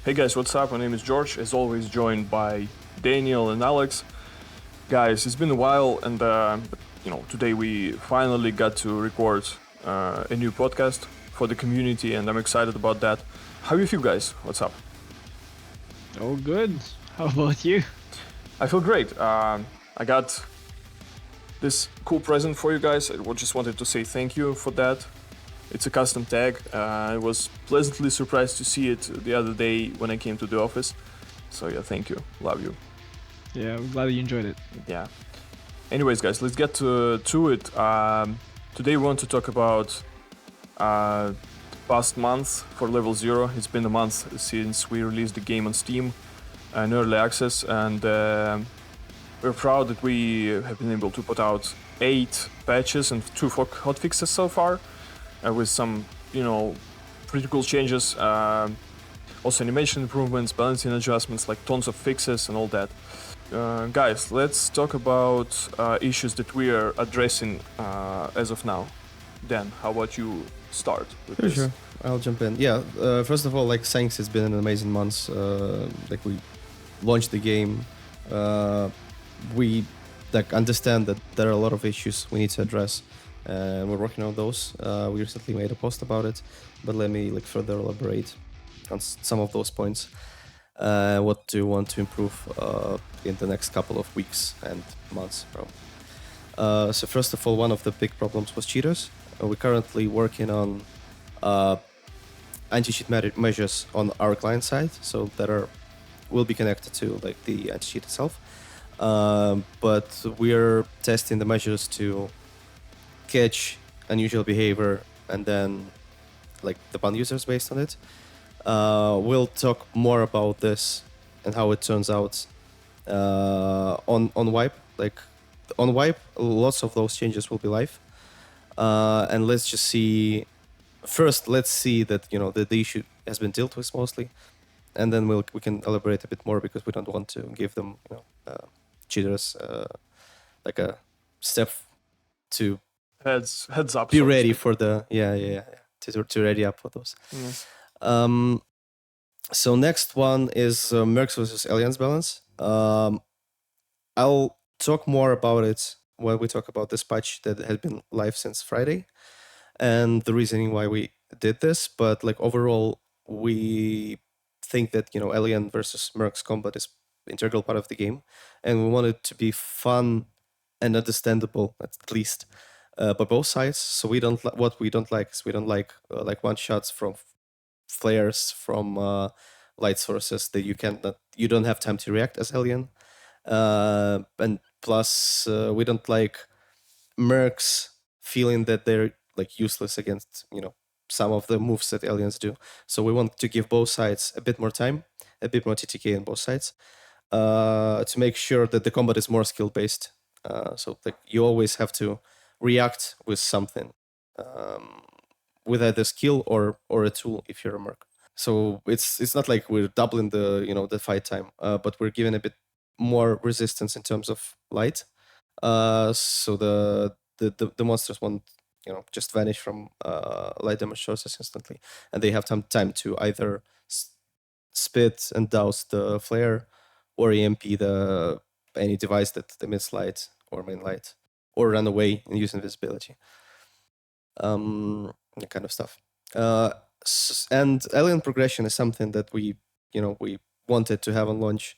Hey guys, what's up? My name is George, as always, joined by Daniel and Alex. Guys, it's been a while, and today we finally got to record a new podcast for the community, and I'm excited about that. How you feel, guys? What's up? Oh, good. How about you? I feel great. I got this cool present for you guys. I just wanted to say thank you for that. It's a custom tag. I was pleasantly surprised to see it the other day when I came to the office. So yeah, thank you. Love you. Yeah, I'm glad you enjoyed it. Yeah. Anyways, guys, let's get to it. Today we want to talk about the past month for Level 0. It's been a month since we released the game on Steam in early access, and we're proud that we have been able to put out 8 patches and 2 hotfixes so far, with some, pretty cool changes. Also animation improvements, balancing adjustments, like tons of fixes and all that. Guys, let's talk about issues that we are addressing as of now. Dan, how about you start with this? Sure. I'll jump in. Yeah, first of all, thanks, it's been an amazing month. We launched the game. We understand that there are a lot of issues we need to address, and we're working on those. We recently made a post about it, but let me further elaborate on some of those points. What do you want to improve in the next couple of weeks and months, so first of all, one of the big problems was cheaters. We're currently working on anti-cheat measures on our client side, so that will be connected to the anti-cheat itself. But we're testing the measures to catch unusual behavior and then the ban users based on it. We'll talk more about this and how it turns out on wipe. On wipe, lots of those changes will be live. And let's just see. First, let's see that the issue has been dealt with mostly, and then we can elaborate a bit more, because we don't want to give them cheaters a step to Heads up. be so to ready speak. for the to ready up for those. Mm. So next one is mercs versus aliens balance. I'll talk more about it when we talk about this patch that had been live since Friday and the reasoning why we did this. But overall, we think that alien versus mercs combat is integral part of the game, and we want it to be fun and understandable, at least by both sides. So what we don't like is we don't like one shots from flares from light sources that you don't have time to react as alien, and plus we don't like mercs feeling that they're useless against some of the moves that aliens do. So we want to give both sides a bit more time, a bit more TTK on both sides, to make sure that the combat is more skill based. So you always have to react with something, with either skill or a tool if you're a merc. So it's not like we're doubling the fight time, but we're giving a bit more resistance in terms of light. So the monsters won't just vanish from light damage sources instantly, and they have time to either spit and douse the flare, or EMP any device that emits light or main light, or run away and use invisibility. That kind of stuff. And alien progression is something that we wanted to have on launch,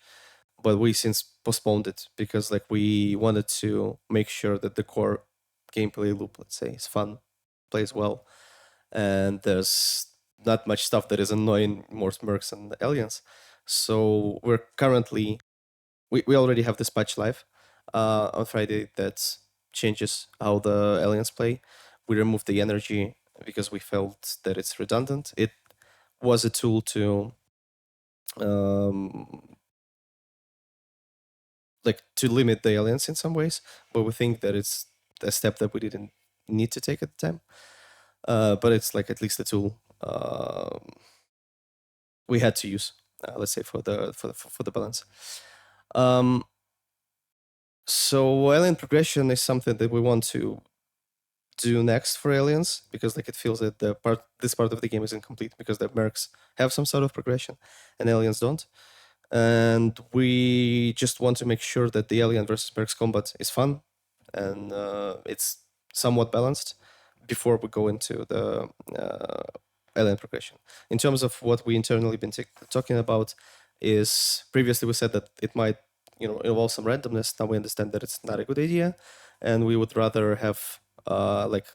but we since postponed it because we wanted to make sure that the core gameplay loop, let's say, is fun, plays well, and there's not much stuff that is annoying more mercs and aliens. So we're currently we already have this patch live on Friday that changes how the aliens play. We removed the energy because we felt that it's redundant. It was a tool to to limit the aliens in some ways, but we think that it's a step that we didn't need to take at the time. But it's at least a tool we had to use, let's say, for the balance. So alien progression is something that we want to do next for aliens, because like it feels that this part of the game is incomplete because the mercs have some sort of progression and aliens don't. And we just want to make sure that the alien versus mercs combat is fun and it's somewhat balanced before we go into the alien progression. In terms of what we internally been talking about, is previously we said that it might involve some randomness. Now we understand that it's not a good idea, and we would rather have like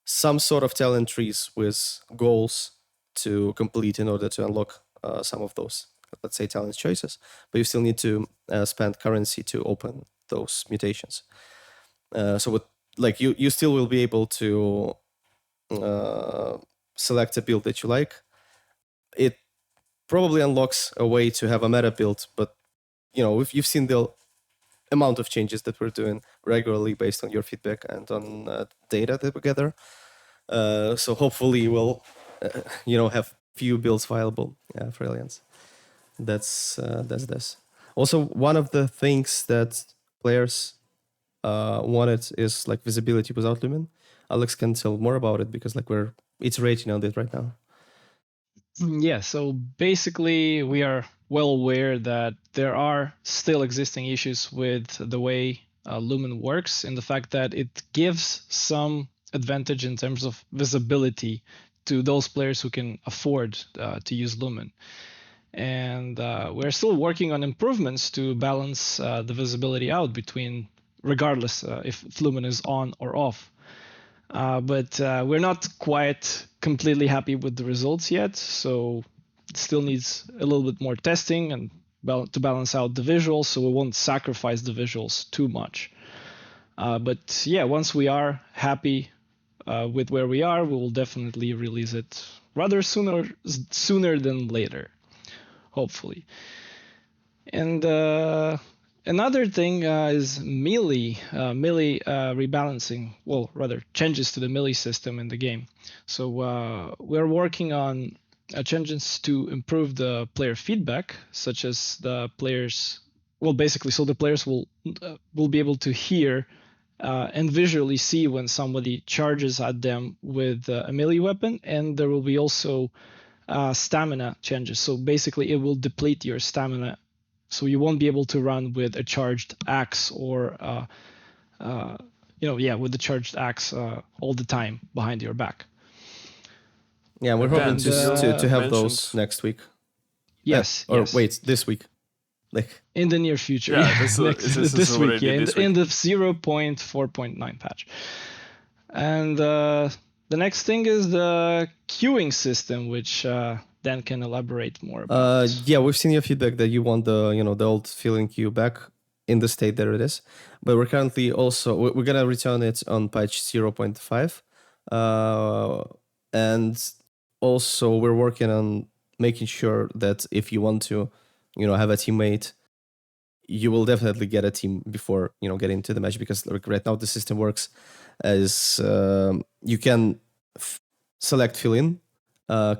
some sort of talent trees with goals to complete in order to unlock some of those, let's say, talent choices. But you still need to spend currency to open those mutations. So with, like you still will be able to select a build that you like. It probably unlocks a way to have a meta build, but if you've seen the amount of changes that we're doing regularly based on your feedback and on data that we gather. So hopefully we'll, have few builds viable for aliens. That's this. Also, one of the things that players wanted is like visibility without lumen. Alex can tell more about it because like we're iterating on it right now. Yeah, so basically we are well aware that there are still existing issues with the way Lumen works, in the fact that it gives some advantage in terms of visibility to those players who can afford to use Lumen. And we're still working on improvements to balance the visibility out between, regardless if Lumen is on or off. But we're not quite completely happy with the results yet, so it still needs a little bit more testing and to balance out the visuals, so we won't sacrifice the visuals too much. But yeah, once we are happy with where we are, we will definitely release it rather sooner than later, hopefully. And another thing is melee rebalancing. Well, rather changes to the melee system in the game. So we're working on changes to improve the player feedback, such as the players. Well, basically, so the players will be able to hear and visually see when somebody charges at them with a melee weapon, and there will be also stamina changes. So basically, it will deplete your stamina, so you won't be able to run with a charged axe or with the charged axe all the time behind your back. Yeah, we're hoping And, to have those mentioned- next week. Yes. Or yes. wait, this week. Like in the near future. Yeah, this is this week, already yeah, this in week. the 0.4.9 patch. And the next thing is the queuing system, which Dan can elaborate more about. yeah, we've seen your feedback that you want the old feeling queue back in the state that it is, but we're currently also we're gonna return it on patch 0.5, and also we're working on making sure that if you want to have a teammate, you will definitely get a team before getting into the match, because like right now the system works as you can select fill in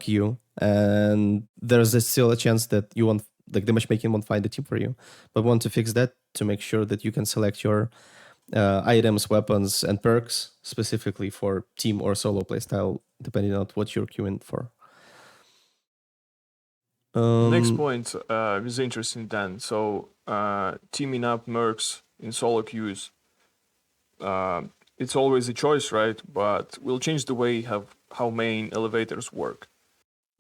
queue, and there's still a chance that you won't, like the matchmaking won't find a team for you, but want to fix that to make sure that you can select your items, weapons, and perks specifically for team or solo playstyle, depending on what you're queuing for. Next point is interesting, Dan. So teaming up mercs in solo queues, it's always a choice, right? But we'll change the way how main elevators work.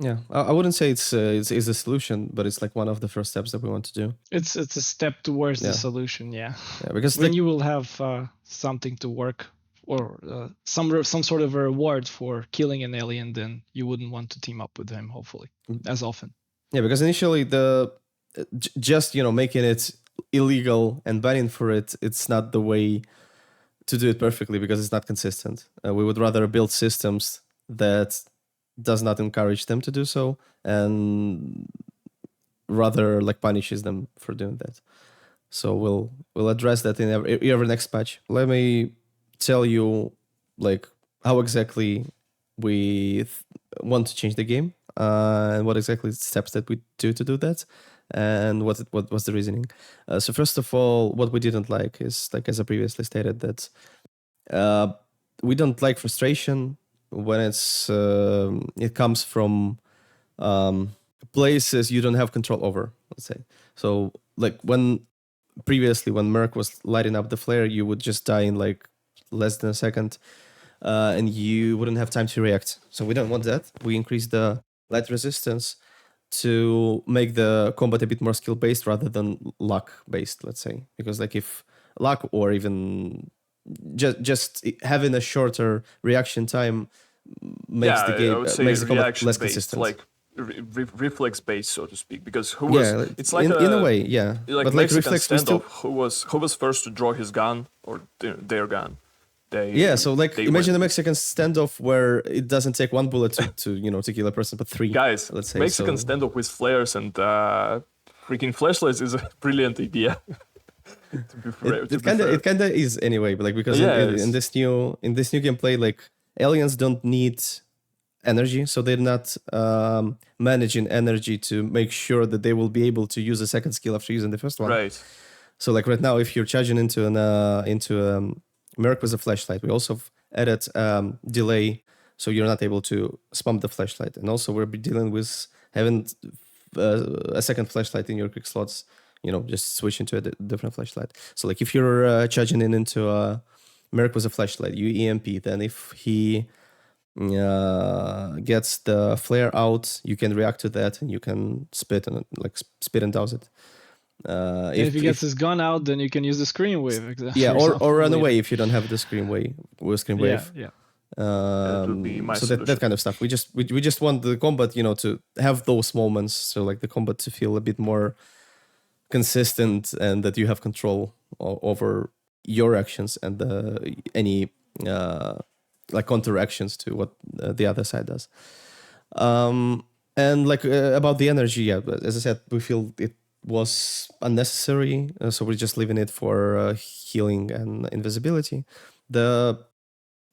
Yeah, I wouldn't say it's a solution, but it's like one of the first steps that we want to do. It's a step towards Yeah. the solution, yeah. Yeah, because When like, you will have something to work, or some sort of a reward for killing an alien, then you wouldn't want to team up with him, hopefully, as often. yeah, because initially just making it illegal and banning for it's not the way to do it perfectly, because it's not consistent. We would rather build systems that does not encourage them to do so, and rather like punishes them for doing that. So we'll address that in every next patch. Let me tell you like how exactly we want to change the game, and what exactly steps that we do to do that, and what was the reasoning. So first of all, what we didn't like is, like as I previously stated, that we don't like frustration when it comes from places you don't have control over, let's say. So like previously when Merc was lighting up the flare, you would just die in like less than a second, and you wouldn't have time to react. So we don't want that. We increase the light resistance to make the combat a bit more skill based rather than luck based, let's say. Because like if luck or even just having a shorter reaction time makes the I game would say makes the combat reaction less based, consistent. like reflex based, so to speak. Because who was? Yeah, It's like in a way, yeah. like But like Mexican reflex, we standoff. still Who was first to draw his gun or their gun? yeah. So like they imagine win. a Mexican standoff where it doesn't take one bullet to kill a person, but three. Guys, let's say Mexican so. standoff with flares and freaking flashlights is a brilliant idea. To be fair, It kind of is anyway, but like because in this new gameplay, like aliens don't need energy, so they're not managing energy to make sure that they will be able to use a second skill after using the first one. Right. So like right now, if you're charging into Merc with a flashlight, we also added delay, so you're not able to spam the flashlight, and also we're dealing with having a second flashlight in your quick slots. Just switch into a different flashlight. So like if you're charging into a Merc with a flashlight, you EMP. Then if he gets the flare out, you can react to that and you can spit and douse it. And if he gets his gun out, then you can use the screen wave. Yeah, or run away if you don't have the screen wave. Yeah. That would be my so solution. that kind of stuff. We just want the combat, to have those moments. So like the combat to feel a bit more consistent and that you have control over your actions and any like counteractions to what the other side does. And like about the energy, yeah, as I said, we feel it was unnecessary, so we're just leaving it for healing and invisibility. The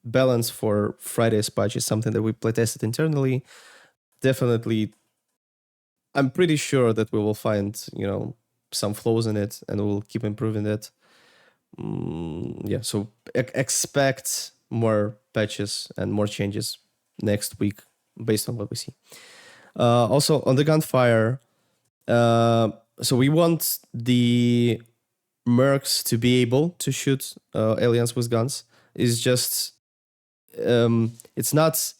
balance for Friday's patch is something that we playtested internally. Definitely, I'm pretty sure that we will find some flaws in it and we'll keep improving it. Yeah, so expect more patches and more changes next week based on what we see. Also on the gunfire, so we want the mercs to be able to shoot aliens with guns. It's just it's not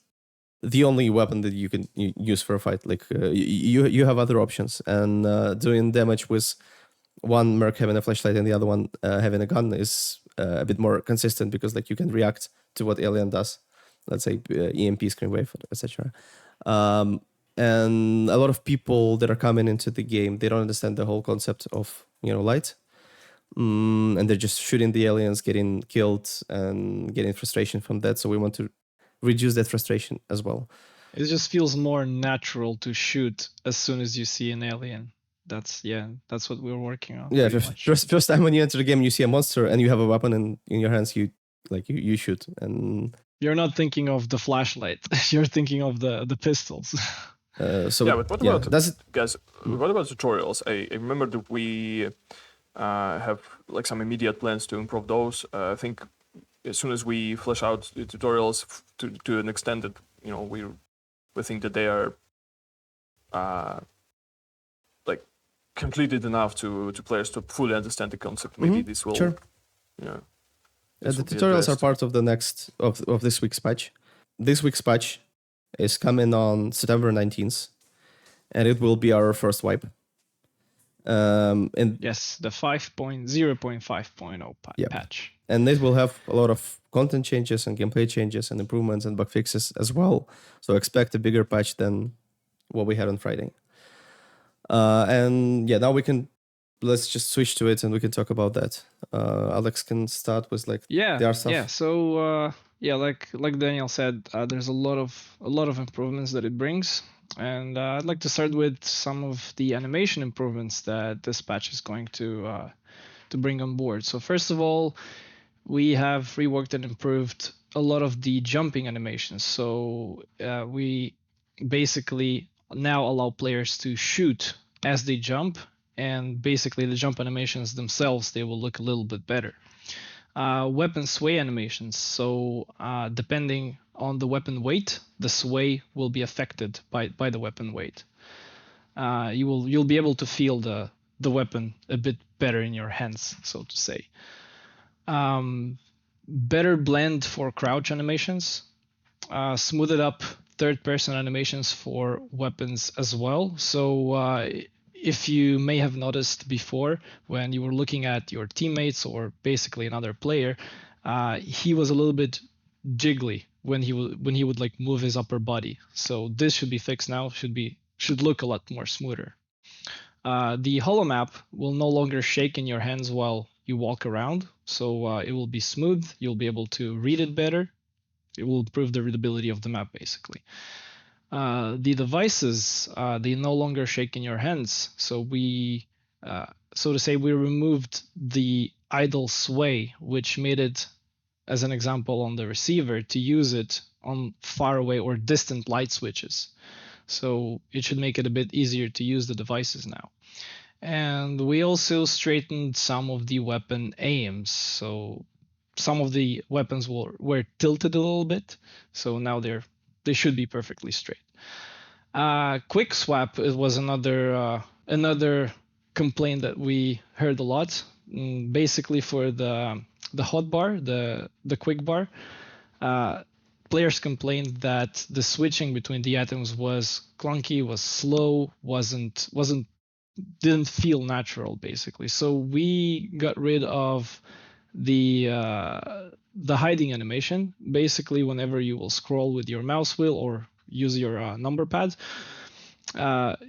the only weapon that you can use for a fight. Like you have other options, and doing damage with one merc having a flashlight and the other one having a gun is a bit more consistent because like you can react to what alien does. Let's say EMP, screen wave, etc. And a lot of people that are coming into the game, they don't understand the whole concept of light, and they're just shooting the aliens, getting killed, and getting frustration from that. So we want to reduce that frustration as well. It just feels more natural to shoot as soon as you see an alien. That's what we're working on. Yeah, first time when you enter the game, you see a monster and you have a weapon in your hands, you shoot, and you're not thinking of the flashlight. You're thinking of the pistols. But what about guys? What about tutorials? I remember that we have like some immediate plans to improve those. I think as soon as we flesh out the tutorials to an extent that we think that they are like completed enough to players to fully understand the concept. Maybe this will the tutorials are part of the next of this week's patch. This week's patch is coming on September 19th, and it will be our first wipe. And yes, the 5.0.5.0 patch. And it will have a lot of content changes and gameplay changes and improvements and bug fixes as well. So expect a bigger patch than what we had on Friday. And now let's just switch to it and we can talk about that. Alex can start with the R stuff. Yeah. So like Daniel said, there's a lot of improvements that it brings, and I'd like to start with some of the animation improvements that this patch is going to bring on board. So first of all, we have reworked and improved a lot of the jumping animations. So we basically now allow players to shoot as they jump, and basically the jump animations themselves, they will look a little bit better. weapon sway animations. So depending on the weapon weight, the sway will be affected by the weapon weight. You'll be able to feel the weapon a bit better in your hands, so to say. Better blend for crouch animations, smoothed up third-person animations for weapons as well. So if you may have noticed before when you were looking at your teammates or basically another player, he was a little bit jiggly when he would like move his upper body. So this should be fixed now. Should look a lot more smoother. The holo map will no longer shake in your hands while you walk around, so it will be smooth. You'll be able to read it better. It will improve the readability of the map, basically. The devices, they no longer shake in your hands, so so to say, we removed the idle sway, which made it, as an example on the receiver, to use it on far away or distant light switches. So it should make it a bit easier to use the devices now. And we also straightened some of the weapon aims. So some of the weapons were tilted a little bit. So now they should be perfectly straight. Quick swap was another complaint that we heard a lot. Basically for the hotbar, the quick bar, players complained that the switching between the items was clunky, was slow, didn't feel natural, basically. So we got rid of the hiding animation. Basically, whenever you will scroll with your mouse wheel or use your number pad,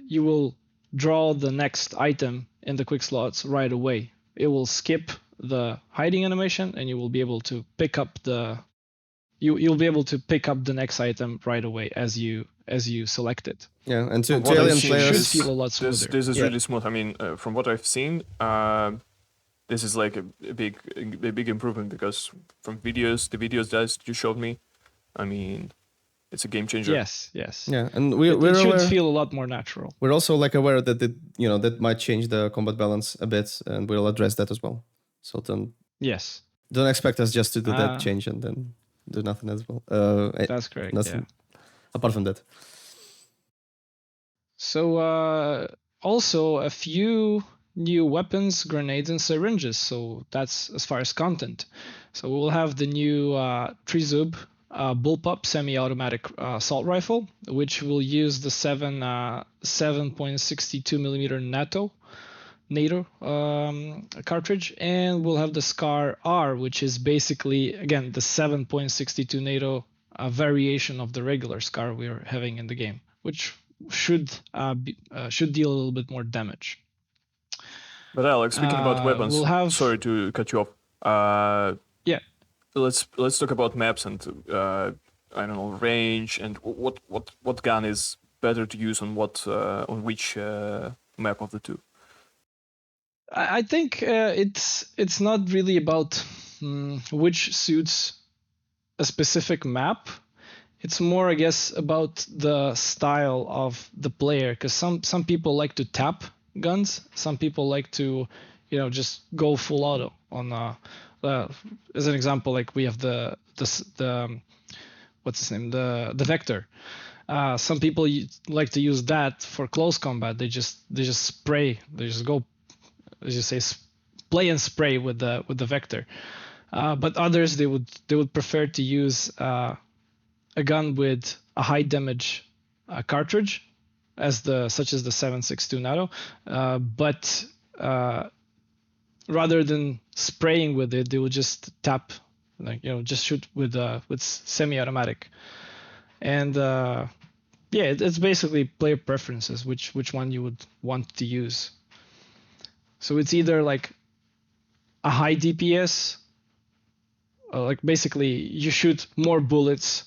you will draw the next item in the quick slots right away. It will skip the hiding animation, and you will be able to pick up you'll be able to pick up the next item right away as you select it. Yeah, and to From what I've alien seen, players, should feel a lot smoother. this is Yeah. really smooth. I mean, from what I've seen, this is like a big improvement, because from the videos that you showed me, I mean, it's a game changer. Yes. yeah, and It we're should aware, feel a lot more natural. we're also like aware that that might change the combat balance a bit, and we'll address that as well. So Yes, don't expect us just to do that Uh, change and then do nothing as well. that's correct. Nothing Yeah. apart from that. So also a few new weapons, grenades, and syringes. So that's as far as content. So we'll have the new Trizub bullpup semi-automatic assault rifle, which will use the 7.62 millimeter NATO cartridge, and we'll have the Scar R, which is basically again the 7.62 NATO variation of the regular Scar we're having in the game, which should deal a little bit more damage. But Alex, speaking about weapons, we'll have- sorry to cut you off. Yeah. Let's talk about maps and I don't know, range, and what gun is better to use on which map of the two. I think it's not really about which suits a specific map. It's more, I guess, about the style of the player, because some people like to tap guns. Some people like to, just go full auto on. As an example, like we have the what's his name, the Vector. Some people like to use that for close combat. They just spray. They just go, as you say, play and spray with the Vector. But others, they would prefer to use a gun with a high damage cartridge, such as the 7.62 NATO, but rather than spraying with it, they would just tap, just shoot with semi-automatic. And it's basically player preferences, which one you would want to use. So it's either like a high DPS, like basically you shoot more bullets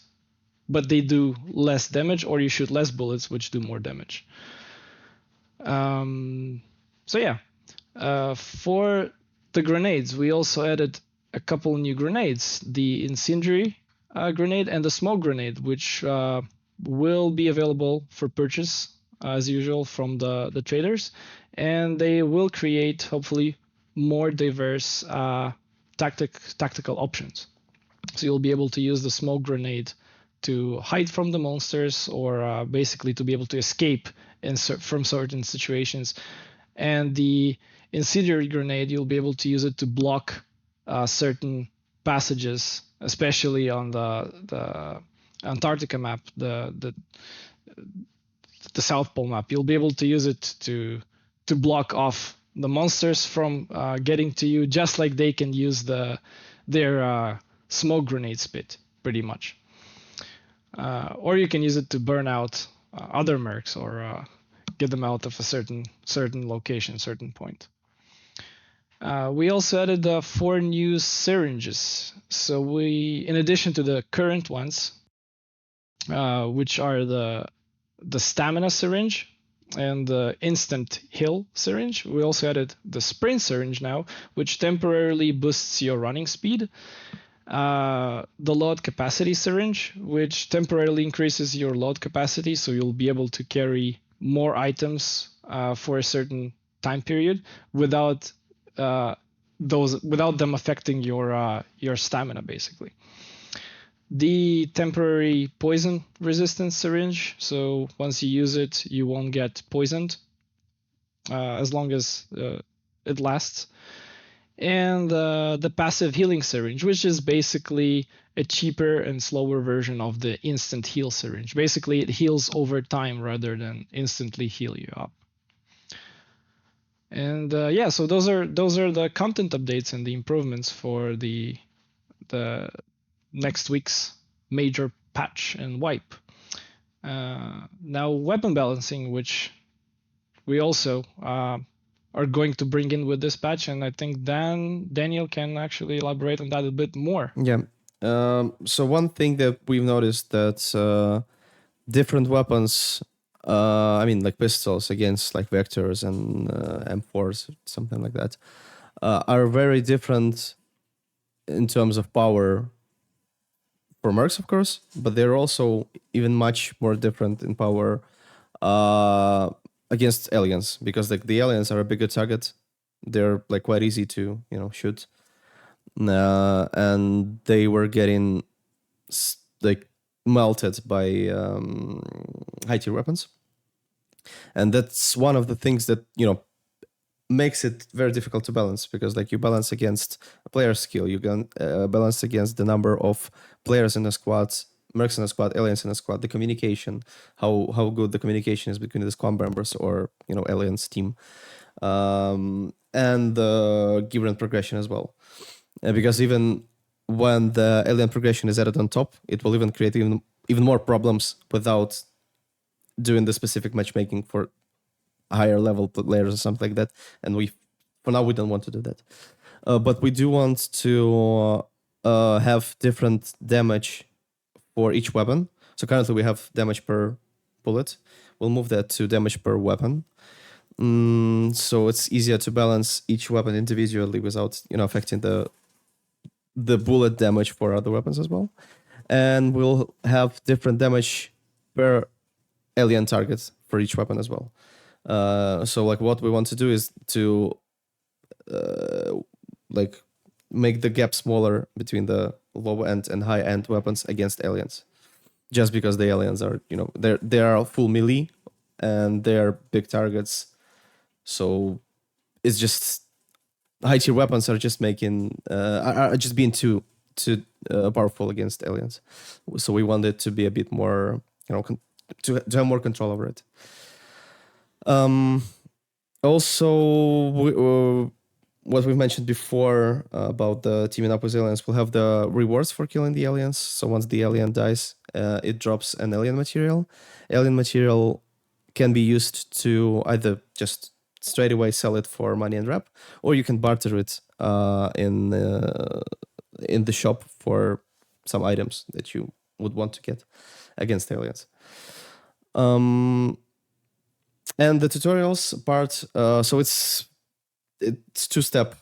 but they do less damage, or you shoot less bullets which do more damage. For the grenades, we also added a couple new grenades, the incendiary grenade and the smoke grenade, which will be available for purchase as usual from the traders, and they will create hopefully more diverse tactical options. So you'll be able to use the smoke grenade to hide from the monsters, or basically to be able to escape from certain situations. And the incendiary grenade, you'll be able to use it to block certain passages, especially on the Antarctica map, the South Pole map. You'll be able to use it to block off the monsters from getting to you, just like they can use their smoke grenade spit, pretty much. Or you can use it to burn out other mercs, or get them out of a certain location, certain point. We also added 4 new syringes. So we, in addition to the current ones, which are the stamina syringe and the instant heal syringe, we also added the sprint syringe now, which temporarily boosts your running speed. The load capacity syringe, which temporarily increases your load capacity, so you'll be able to carry more items for a certain time period without them affecting your stamina, basically. The temporary poison resistance syringe, so once you use it, you won't get poisoned as long as it lasts. And the passive healing syringe, which is basically a cheaper and slower version of the instant heal syringe. Basically, it heals over time rather than instantly heal you up. And yeah, so those are the content updates and the improvements for the next week's major patch and wipe. Now, weapon balancing, which we also are going to bring in with this patch, and I think Daniel can actually elaborate on that a bit more. Yeah. So one thing that we've noticed that different weapons, I mean, like pistols against like vectors and M4s, something like that, are very different in terms of power for mercs, of course, but they're also even much more different in power against aliens, because like the aliens are a bigger target. They're like quite easy to shoot, and they were getting like melted by high tier weapons, and that's one of the things that makes it very difficult to balance, because like you balance against a player skill, you can balance against the number of players in a squad, mercs in a squad, aliens in a squad, the communication, how good the communication is between the squad members or aliens team, and the given progression as well, because even when the alien progression is added on top, it will even create even more problems without doing the specific matchmaking for higher level players or something like that, and for now we don't want to do that, but we do want to have different damage for each weapon. So currently we have damage per bullet. We'll move that to damage per weapon, so it's easier to balance each weapon individually without affecting the bullet damage for other weapons as well. And we'll have different damage per alien target for each weapon as well. So like what we want to do is to like make the gap smaller between the low end and high end weapons against aliens, just because the aliens are they are full melee and they're big targets, so it's just high tier weapons are just making are just being too powerful against aliens. So we want it to be a bit more to have more control over it. Also, what we've mentioned before about the teaming up with aliens, we'll have the rewards for killing the aliens. So once the alien dies, it drops an alien material. Alien material can be used to either just straight away sell it for money and rep, or you can barter it in the shop for some items that you would want to get against aliens. And the tutorials part, so it's 2-step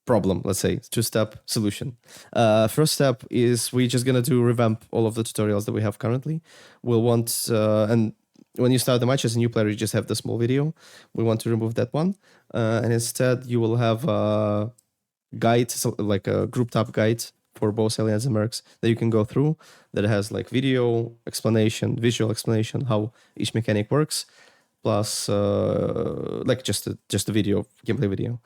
problem, let's say, 2-step solution. First step is we're just gonna revamp all of the tutorials that we have currently. We'll want, and when you start the match as a new player, you just have the small video. We want to remove that one, and instead you will have guide, so like a group tab guide for both aliens and mercs that you can go through, that has like video explanation, visual explanation, how each mechanic works, plus like just a video, gameplay video,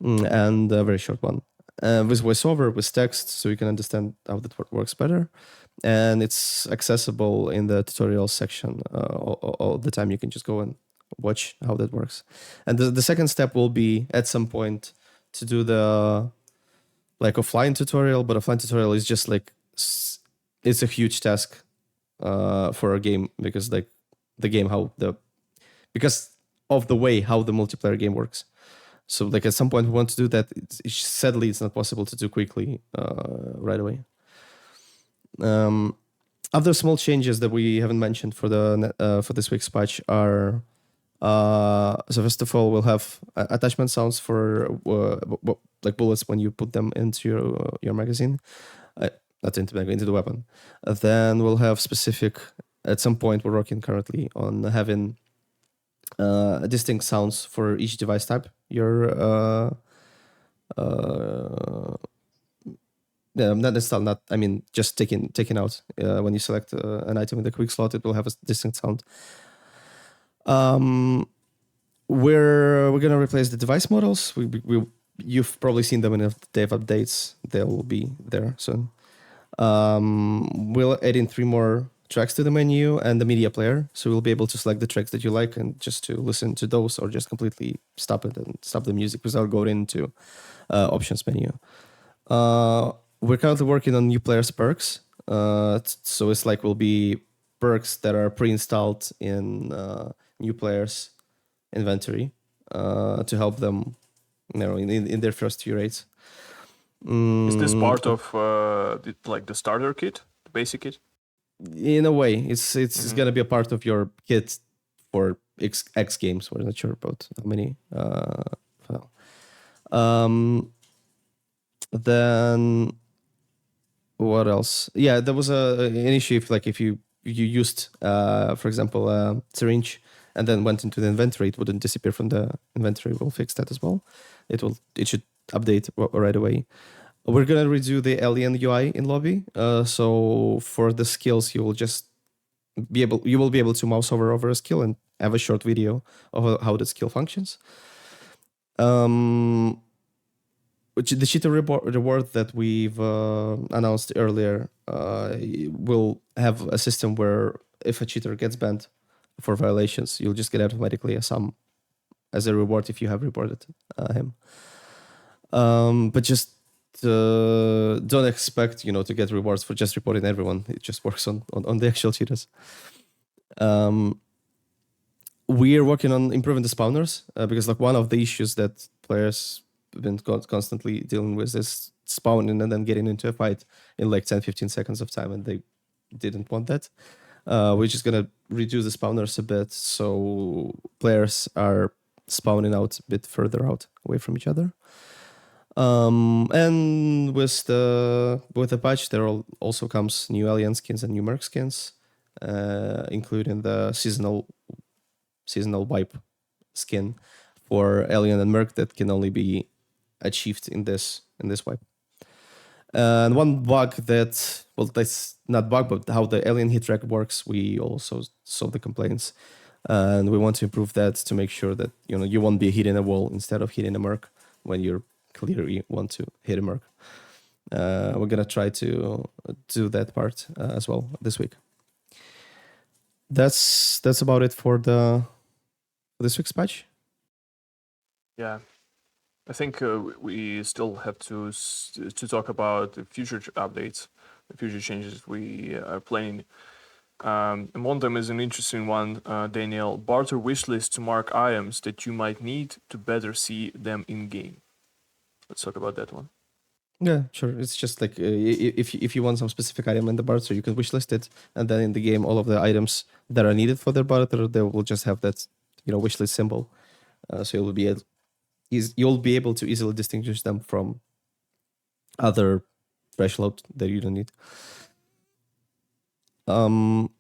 and a very short one. With voiceover, with text, so you can understand how that works better. And it's accessible in the tutorial section all the time. You can just go and watch how that works. And the second step will be at some point to do the like offline tutorial, but offline tutorial is just like it's a huge task for a game, because like the game because of the way how the multiplayer game works. So like at some point we want to do that. Sadly, it's not possible to do quickly right away. Other small changes that we haven't mentioned for this week's patch are so first of all, we'll have attachment sounds for like bullets when you put them into your magazine, not into the weapon. Then we'll have specific. At some point, we're working currently on having distinct sounds for each device type. I mean, just taking out when you select an item in the quick slot, it will have a distinct sound. We're gonna replace the device models. You've probably seen them in the dev updates. They'll be there soon. We'll add in 3 more tracks to the menu and the media player, so we'll be able to select the tracks that you like and just to listen to those, or just completely stop it and stop the music without going into options menu. We're currently working on new players perks, so it's like will be perks that are pre-installed in new players inventory to help them, in their first few raids. Is this part of the starter kit, the basic kit? In a way, it's gonna be a part of your kit for X games. We're not sure about how many. Then what else? Yeah, there was an issue if you used, for example, a syringe and then went into the inventory, it wouldn't disappear from the inventory. We'll fix that as well. It should update right away. We're gonna redo the alien UI in lobby. So for the skills, you will be able to mouse over a skill and have a short video of how the skill functions. Which the cheater reward that we've announced earlier will have a system where if a cheater gets banned for violations, you'll just get automatically a sum as a reward if you have reported him. But just don't expect to get rewards for just reporting everyone. It just works on the actual cheaters. We are working on improving the spawners because one of the issues that players have been constantly dealing with is spawning and then getting into a fight in 10-15 seconds of time, and they didn't want that. We're just gonna reduce the spawners a bit so players are spawning out a bit further out away from each other. And with the patch, there also comes new alien skins and new merc skins, including the seasonal wipe skin for alien and merc that can only be achieved in this wipe. And one bug that's not bug, but how the alien hit track works, we also saw the complaints, and we want to improve that to make sure that you won't be hitting a wall instead of hitting a merc when you're clearly want to hit a merc. We're gonna try to do that part as well this week. That's about it for this week's patch. Yeah, I think we still have to talk about the future updates, the future changes we are planning. Among them is an interesting one, Daniel. Barter wishlist to mark items that you might need to better see them in game. Let's talk about that one. Yeah, sure. It's just like if you want some specific item in the barter, you can wishlist it, and then in the game, all of the items that are needed for their barter, they will just have that wishlist symbol. So you'll be able to easily distinguish them from other trash load that you don't need.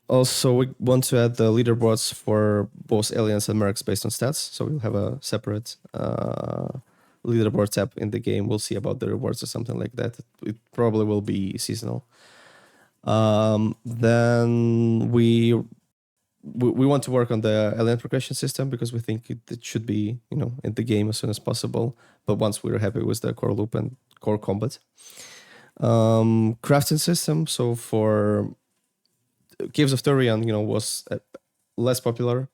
Also, we want to add the leaderboards for both aliens and mercs based on stats. So we'll have a separate leaderboard tab in the game. We'll see about the rewards or something like that. It probably will be seasonal. Then we want to work on the alien progression system because we think it should be, in the game as soon as possible. But once we're happy with the core loop and core combat, crafting system. So for Caves of Turian, was less popular.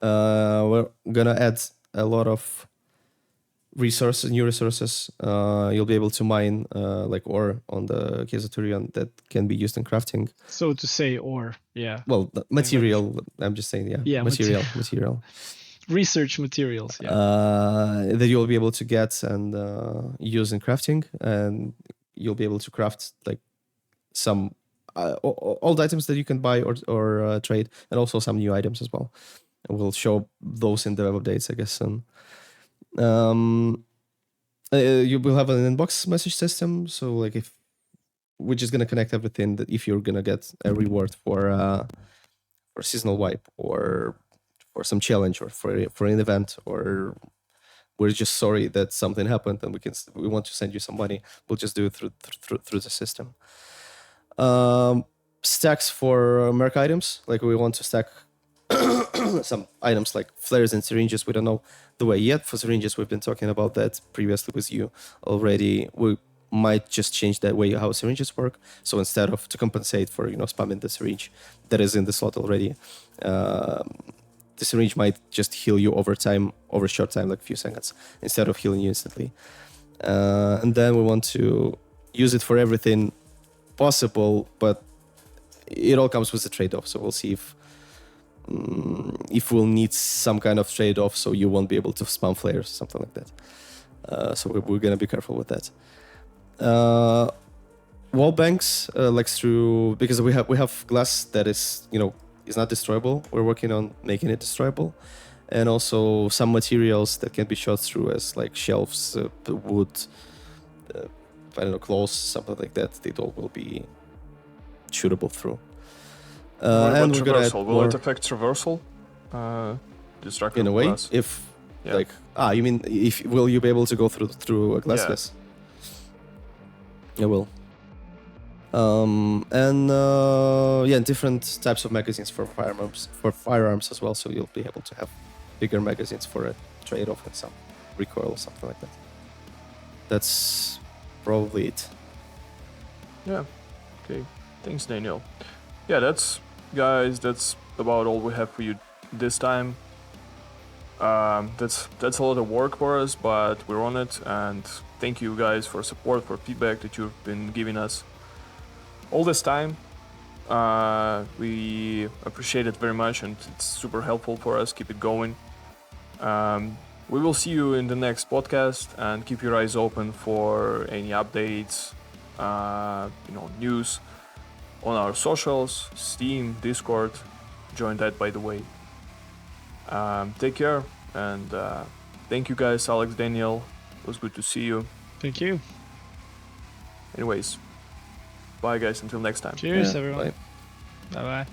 We're gonna add a lot of new resources. You'll be able to mine like ore on the Caves of Turian that can be used in crafting. So to say, ore, yeah. Well, material. I'm just saying, Yeah, material. Research materials, yeah. That you'll be able to get and use in crafting, and you'll be able to craft like some old items that you can buy or trade, and also some new items as well. And we'll show those in the web updates, I guess, soon. You will have an inbox message system, so like if we're just gonna connect everything, that if you're gonna get a reward for seasonal wipe or for some challenge or for an event, or we're just sorry that something happened and we want to send you some money, we'll just do it through the system. Stacks for merc items, like we want to stack some items like flares and syringes. We don't know the way yet. For syringes, we've been talking about that previously with you already. We might just change that way how syringes work. So instead of to compensate for spamming the syringe that is in the slot already, the syringe might just heal you over short time, like a few seconds, instead of healing you instantly. And then we want to use it for everything possible, but it all comes with a trade-off. So we'll see if we'll need some kind of trade-off, so you won't be able to spam flares, something like that. So we're gonna be careful with that. Wall banks, because we have glass that is is not destroyable. We're working on making it destroyable, and also some materials that can be shot through, as like shelves, wood, I don't know, clothes, something like that. They all will be shootable through. And we're gonna add will it affect traversal? Destructive in a way, glass? You mean will you be able to go through a glass? Yeah. Yes, it will. Different types of magazines for firearms as well. So you'll be able to have bigger magazines for a trade-off and some recoil or something like that. That's probably it. Yeah. Okay. Thanks, Daniel. Yeah, that's about all we have for you this time. That's a lot of work for us, but we're on it, and thank you guys for support, for feedback that you've been giving us all this time. We appreciate it very much, and it's super helpful for us. Keep it going. We will see you in the next podcast, and keep your eyes open for any updates, news on our socials, Steam, Discord. Join that, by the way. Take care, and thank you guys, Alex, Daniel. It was good to see you. Thank you. Anyways, bye guys, until next time. Cheers, everyone. Bye. Bye-bye.